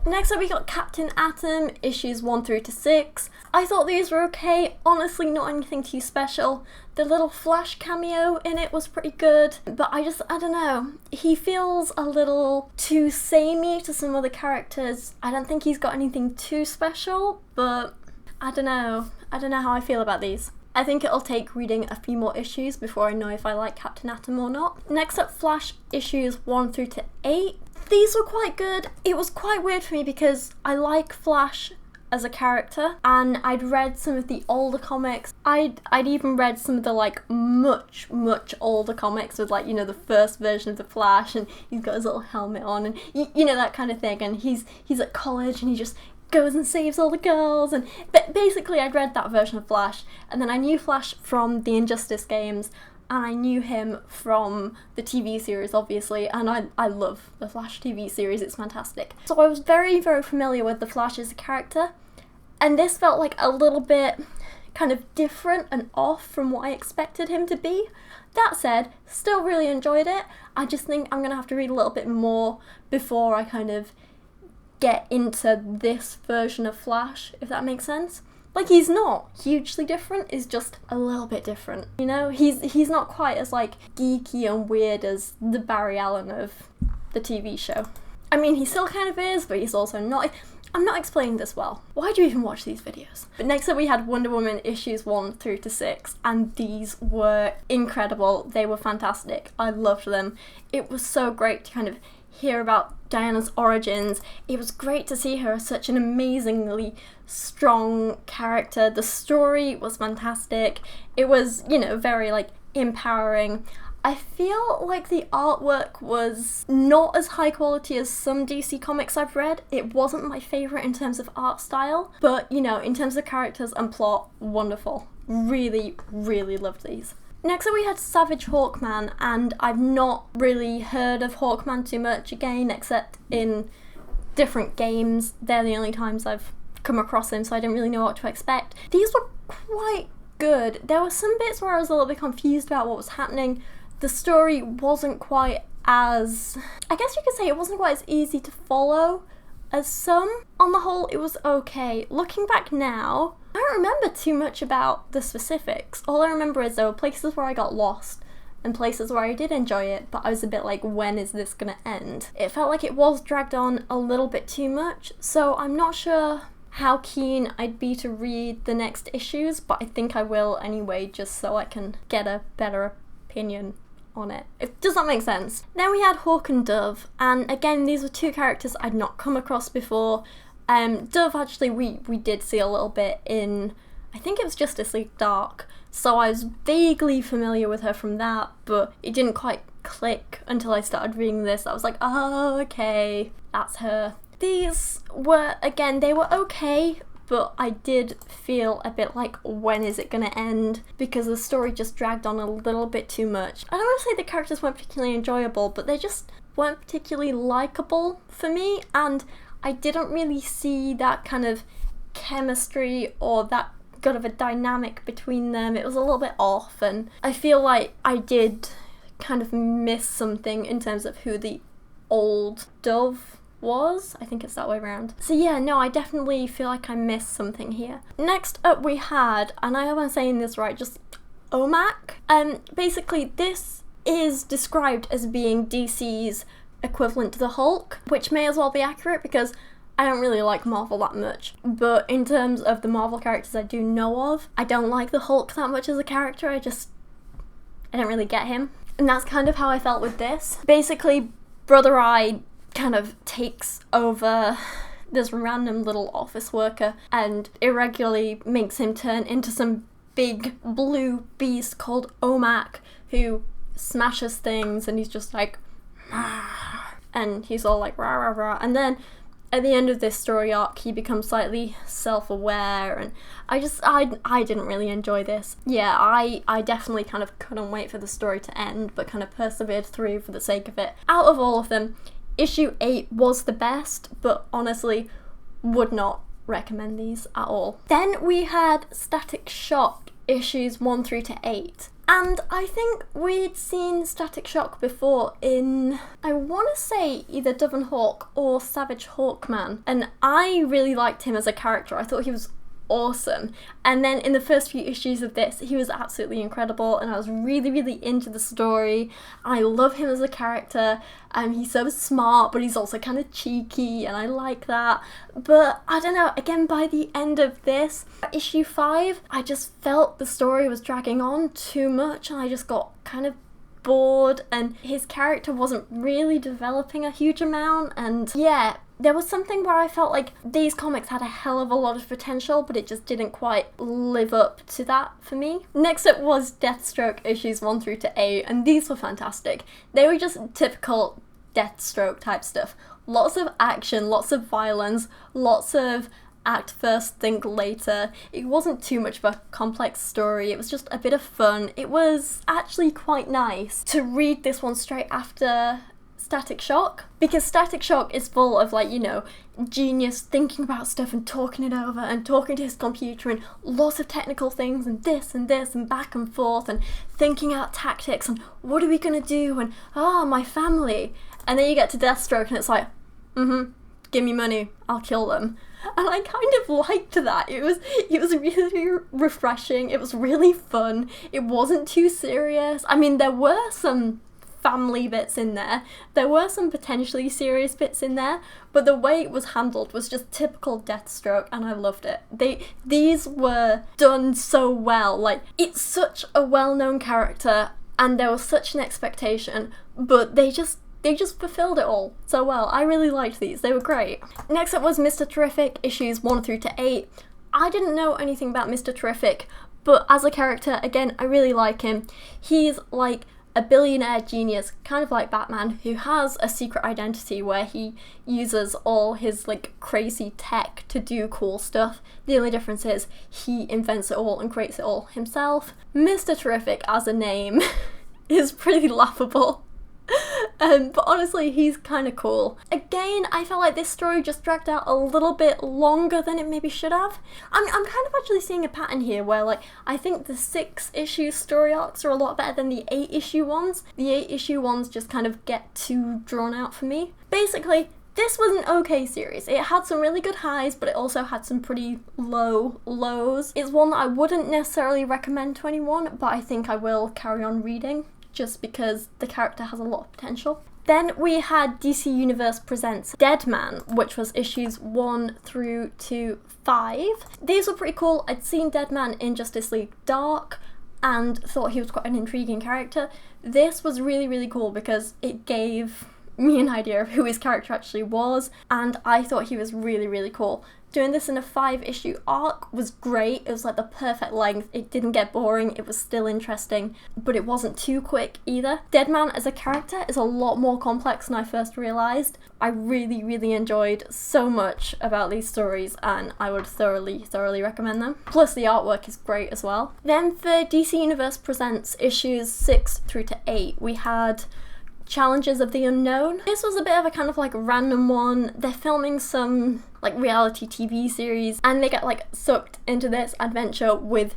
Next up we got Captain Atom, issues 1 through to 6. I thought these were okay, honestly not anything too special. The little Flash cameo in it was pretty good, but I don't know. He feels a little too samey to some other characters. I don't think he's got anything too special, but I don't know how I feel about these. I think it'll take reading a few more issues before I know if I like Captain Atom or not. Next up, Flash issues 1 through to 8. These were quite good. It was quite weird for me because I like Flash as a character, and I'd read some of the older comics. I'd even read some of the like much older comics with like, you know, the first version of the Flash, and he's got his little helmet on, and you know, that kind of thing, and he's at college and he just goes and saves all the girls, and basically I'd read that version of Flash, and then I knew Flash from the Injustice games, and I knew him from the TV series, obviously, and I love the Flash TV series, it's fantastic. So I was very familiar with the Flash as a character, and this felt like a little bit kind of different and off from what I expected him to be. That said, still really enjoyed it. I just think I'm gonna have to read a little bit more before I kind of get into this version of Flash, if that makes sense. Like, he's not hugely different, he's just a little bit different, you know? He's not quite as, like, geeky and weird as the Barry Allen of the TV show. I mean, he still kind of is, but he's also not. I'm not explaining this well. Why do you even watch these videos? But next up we had Wonder Woman issues 1 through to 6, and these were incredible. They were fantastic. I loved them. It was so great to kind of hear about Diana's origins. It was great to see her as such an amazingly strong character. The story was fantastic. It was, you know, very like empowering. I feel like the artwork was not as high quality as some DC comics I've read. It wasn't my favourite in terms of art style, but you know, in terms of characters and plot, wonderful. Really loved these. Next up we had Savage Hawkman, and I've not really heard of Hawkman too much again, except in different games. They're the only times I've come across him, so I didn't really know what to expect. These were quite good. There were some bits where I was a little bit confused about what was happening. The story wasn't quite as, I guess you could say it wasn't quite as easy to follow as some. On the whole, it was okay. Looking back now, I don't remember too much about the specifics. All I remember is there were places where I got lost and places where I did enjoy it, but I was a bit like, when is this gonna end? It felt like it was dragged on a little bit too much, so I'm not sure how keen I'd be to read the next issues, but I think I will anyway, just so I can get a better opinion on it. Does that make sense? Then we had Hawk and Dove, and again, these were two characters I'd not come across before. Dove, actually, we did see a little bit in, I think it was Justice League Dark, so I was vaguely familiar with her from that, but it didn't quite click until I started reading this. I was like, oh, okay, that's her. These were, again, they were okay, but I did feel a bit like, when is it gonna end? Because the story just dragged on a little bit too much. I don't want to say the characters weren't particularly enjoyable, but they just weren't particularly likable for me, and I didn't really see that kind of chemistry or that good of a dynamic between them. It was a little bit off, and I feel like I did kind of miss something in terms of who the old Dove was. I think it's that way around. So yeah, no, I definitely feel like I missed something here. Next up we had, and I hope I'm saying this right, just OMAC. Basically this is described as being DC's equivalent to the Hulk, which may as well be accurate because I don't really like Marvel that much. But in terms of the Marvel characters I do know of, I don't like the Hulk that much as a character. I don't really get him. And that's kind of how I felt with this. Basically, Brother Eye kind of takes over this random little office worker and irregularly makes him turn into some big blue beast called OMAC, who smashes things, and he's just like, and he's all like rah rah rah, and then at the end of this story arc he becomes slightly self-aware, and I didn't really enjoy this. Yeah, I definitely kind of couldn't wait for the story to end, but kind of persevered through for the sake of it. Out of all of them, issue 8 was the best, but honestly would not recommend these at all. Then we had Static Shock issues 1 through to 8. And I think we'd seen Static Shock before in, I want to say, either Dove and Hawk or Savage Hawkman, and I really liked him as a character. I thought he was awesome. And then in the first few issues of this, he was absolutely incredible, and I was really, really into the story. I love him as a character. He's so smart, but he's also kind of cheeky, and I like that. But I don't know, again, by the end of this, issue 5, I just felt the story was dragging on too much, and I just got kind of bored, and his character wasn't really developing a huge amount, and yeah, there was something where I felt like these comics had a hell of a lot of potential, but it just didn't quite live up to that for me. Next up was Deathstroke issues 1 through to 8, and these were fantastic. They were just typical Deathstroke type stuff. Lots of action, lots of violence, lots of act first, think later. It wasn't too much of a complex story, it was just a bit of fun. It was actually quite nice to read this one straight after Static Shock, because Static Shock is full of, like, you know, genius thinking about stuff and talking it over and talking to his computer and lots of technical things and this and back and forth and thinking out tactics and what are we gonna do and my family. And then you get to Deathstroke and it's like, give me money, I'll kill them. And I kind of liked that. It was really refreshing. It was really fun. It wasn't too serious. I mean, there were some family bits in there. There were some potentially serious bits in there, but the way it was handled was just typical Deathstroke, and I loved it. These were done so well. Like, it's such a well-known character, and there was such an expectation, but they just fulfilled it all so well. I really liked these. They were great. Next up was Mr. Terrific, issues 1 through to 8. I didn't know anything about Mr. Terrific, but as a character, again, I really like him. He's like a billionaire genius, kind of like Batman, who has a secret identity where he uses all his, like, crazy tech to do cool stuff. The only difference is he invents it all and creates it all himself. Mr. Terrific as a name is pretty laughable. But honestly, he's kind of cool. Again, I felt like this story just dragged out a little bit longer than it maybe should have. I'm kind of actually seeing a pattern here where, like, I think the 6-issue story arcs are a lot better than the 8-issue ones. The 8-issue ones just kind of get too drawn out for me. Basically, this was an okay series. It had some really good highs, but it also had some pretty low lows. It's one that I wouldn't necessarily recommend to anyone, but I think I will carry on reading, just because the character has a lot of potential. Then we had DC Universe Presents Deadman, which was issues 1 through to 5. These were pretty cool. I'd seen Deadman in Justice League Dark and thought he was quite an intriguing character. This was really, really cool because it gave me an idea of who his character actually was, and I thought he was really, really cool. Doing this in a 5-issue arc was great. It was like the perfect length. It didn't get boring. It was still interesting, but it wasn't too quick either. Deadman as a character is a lot more complex than I first realised. I really, really enjoyed so much about these stories, and I would thoroughly, thoroughly recommend them. Plus the artwork is great as well. Then for DC Universe Presents issues 6 through to 8, we had Challenges of the Unknown. This was a bit of a kind of like random one. They're filming some like reality TV series and they get like sucked into this adventure with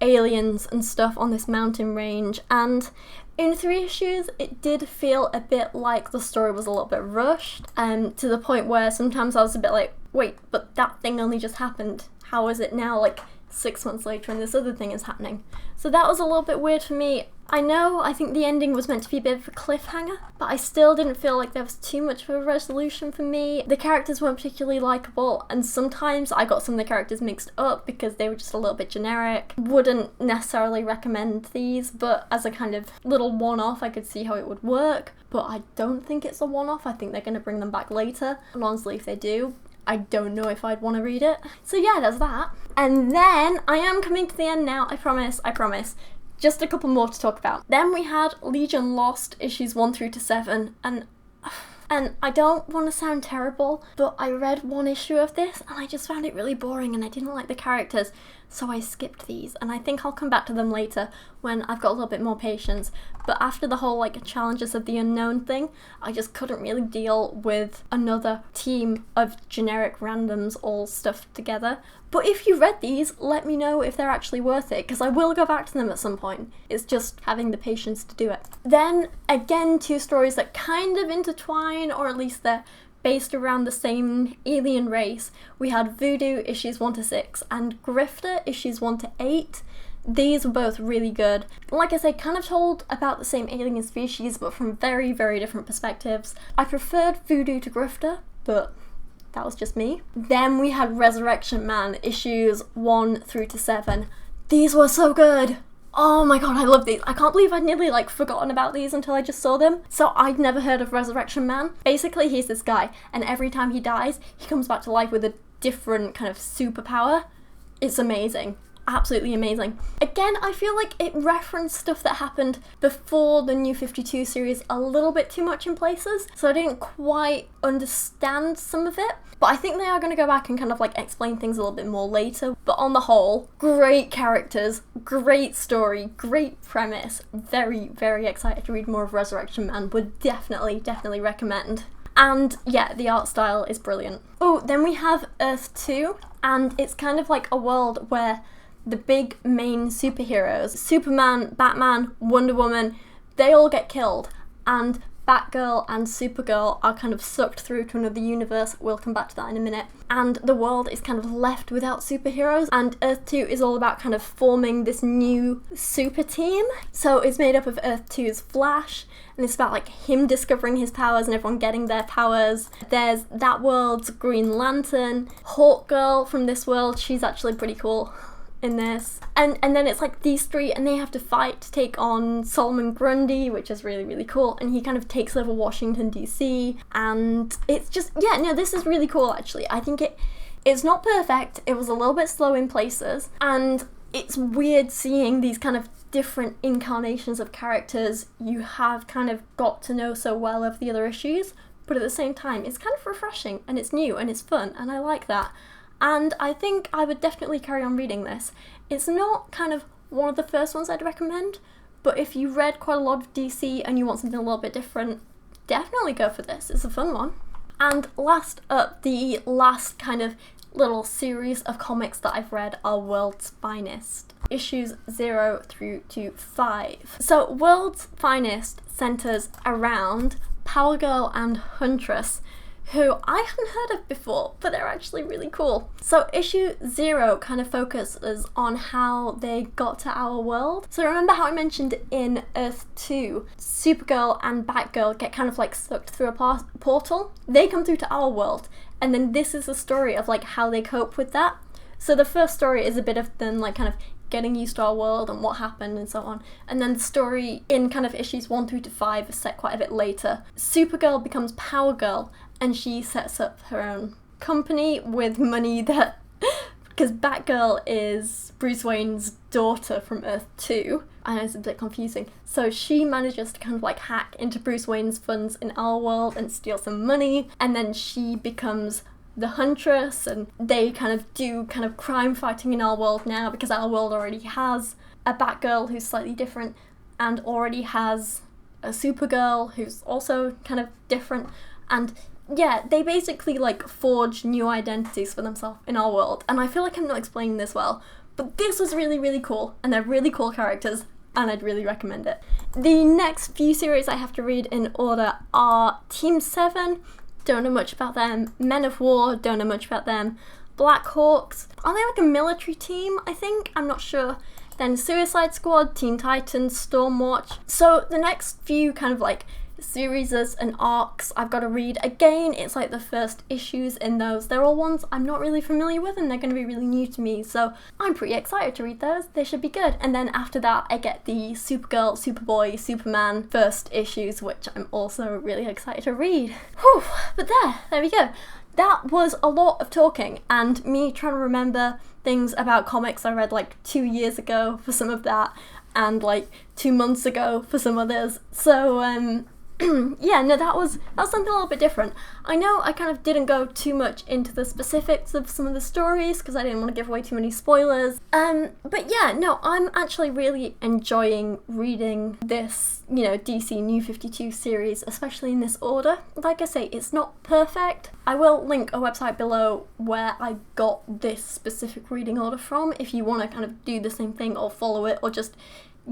aliens and stuff on this mountain range, and in 3 issues it did feel a bit like the story was a little bit rushed, to the point where sometimes I was a bit like, wait, but that thing only just happened. How is it now like 6 months later and this other thing is happening? So that was a little bit weird for me. I think the ending was meant to be a bit of a cliffhanger, but I still didn't feel like there was too much of a resolution for me. The characters weren't particularly likeable, and sometimes I got some of the characters mixed up because they were just a little bit generic. Wouldn't necessarily recommend these, but as a kind of little one-off I could see how it would work, but I don't think it's a one-off. I think they're going to bring them back later, and honestly if they do, I don't know if I'd want to read it. So yeah, there's that. And then, I am coming to the end now, I promise. Just a couple more to talk about. Then we had Legion Lost, issues 1 through to 7, and I don't want to sound terrible, but I read 1 issue of this and I just found it really boring and I didn't like the characters. so I skipped these, and I think I'll come back to them later when I've got a little bit more patience. But after the whole like challenges of the unknown thing, I just couldn't really deal with another team of generic randoms all stuffed together. But if you read these, let me know if they're actually worth it, because I will go back to them at some point. It's just having the patience to do it. Then again, 2 stories that kind of intertwine, or at least they're based around the same alien race. We had Voodoo issues 1 to 6 and Grifter issues 1 to 8. These were both really good. Like I said, kind of told about the same alien species, but from very, very different perspectives. I preferred Voodoo to Grifter, but that was just me. Then we had Resurrection Man issues 1 through to 7. These were so good! Oh my god, I love these. I can't believe I'd nearly like forgotten about these until I just saw them. So I'd never heard of Resurrection Man. Basically, he's this guy, and every time he dies, he comes back to life with a different kind of superpower. It's amazing. Absolutely amazing. Again, I feel like it referenced stuff that happened before the New 52 series a little bit too much in places, so I didn't quite understand some of it. But I think they are going to go back and kind of like explain things a little bit more later. But on the whole, great characters, great story, great premise. Very, very excited to read more of Resurrection Man. Would definitely recommend. And yeah, the art style is brilliant. Oh, then we have Earth 2, and it's kind of like a world where the big main superheroes, Superman, Batman, Wonder Woman, they all get killed, and Batgirl and Supergirl are kind of sucked through to another universe. We'll come back to that in a minute. And the world is kind of left without superheroes, and Earth 2 is all about kind of forming this new super team. So it's made up of Earth 2's Flash, and it's about like him discovering his powers and everyone getting their powers. There's that world's Green Lantern, Hawkgirl from this world, she's actually pretty cool in this. And then it's like these 3, and they have to fight to take on Solomon Grundy, which is really, really cool. And he kind of takes over Washington, D.C. And it's just, yeah, no, this is really cool, actually. I think it's not perfect. It was a little bit slow in places. And it's weird seeing these kind of different incarnations of characters you have kind of got to know so well of the other issues. But at the same time, it's kind of refreshing, and it's new, and it's fun, and I like that. And I think I would definitely carry on reading this. It's not kind of one of the first ones I'd recommend, but if you read quite a lot of DC and you want something a little bit different, definitely go for this. It's a fun one. And last up, the last kind of little series of comics that I've read are World's Finest, issues 0 through to 5. So World's Finest centers around Power Girl and Huntress, who I hadn't heard of before, but they're actually really cool. So issue 0 kind of focuses on how they got to our world. So remember how I mentioned in Earth 2, Supergirl and Batgirl get kind of like sucked through a portal? They come through to our world, and then this is the story of like how they cope with that. So the first story is a bit of them like kind of getting used to our world and what happened and so on. And then the story in kind of issues 1 through to 5 is set quite a bit later. Supergirl becomes Power Girl, and she sets up her own company with money that, because Batgirl is Bruce Wayne's daughter from Earth 2. I know it's a bit confusing. So she manages to kind of like hack into Bruce Wayne's funds in our world and steal some money, and then she becomes the Huntress, and they kind of do kind of crime fighting in our world now, because our world already has a Batgirl who's slightly different and already has a Supergirl who's also kind of different. And yeah, they basically like forge new identities for themselves in our world. And I feel like I'm not explaining this well, but this was really, really cool, and they're really cool characters, and I'd really recommend it. The next few series I have to read in order are Team 7, don't know much about them. Men of War, don't know much about them. Black Hawks, are they like a military team, I think? I'm not sure. Then Suicide Squad, Teen Titans, Stormwatch. So the next few kind of like series and arcs I've got to read. Again, it's like the first issues in those. They're all ones I'm not really familiar with, and they're going to be really new to me, so I'm pretty excited to read those. They should be good. And then after that, I get the Supergirl, Superboy, Superman first issues, which I'm also really excited to read. Whew, but there we go. That was a lot of talking, and me trying to remember things about comics I read like 2 years ago for some of that, and like 2 months ago for some others. So yeah, no, that was something a little bit different. I know I kind of didn't go too much into the specifics of some of the stories because I didn't want to give away too many spoilers. But yeah, no, I'm actually really enjoying reading this, you know, DC New 52 series, especially in this order. Like I say, it's not perfect. I will link a website below where I got this specific reading order from if you want to kind of do the same thing or follow it or just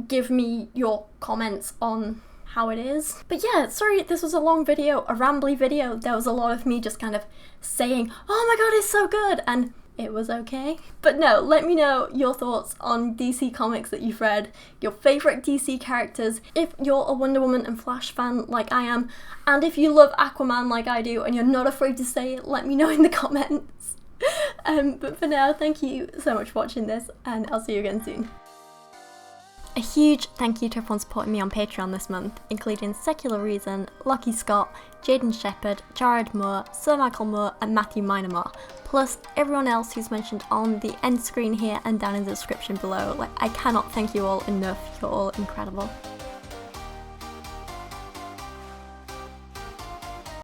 give me your comments on how it is. But yeah, sorry this was a long video, a rambly video. There was a lot of me just kind of saying, oh my god, it's so good, and it was okay. But no, let me know your thoughts on DC comics that you've read, your favourite DC characters, if you're a Wonder Woman and Flash fan like I am, and if you love Aquaman like I do and you're not afraid to say it, let me know in the comments. But for now, thank you so much for watching this, and I'll see you again soon. A huge thank you to everyone supporting me on Patreon this month, including Secular Reason, Lachie Scott, Jadeon Sheppard, Jared Moore, Sir Michael Moore and Matthew Meinema, plus everyone else who's mentioned on the end screen here and down in the description below. Like, I cannot thank you all enough, you're all incredible.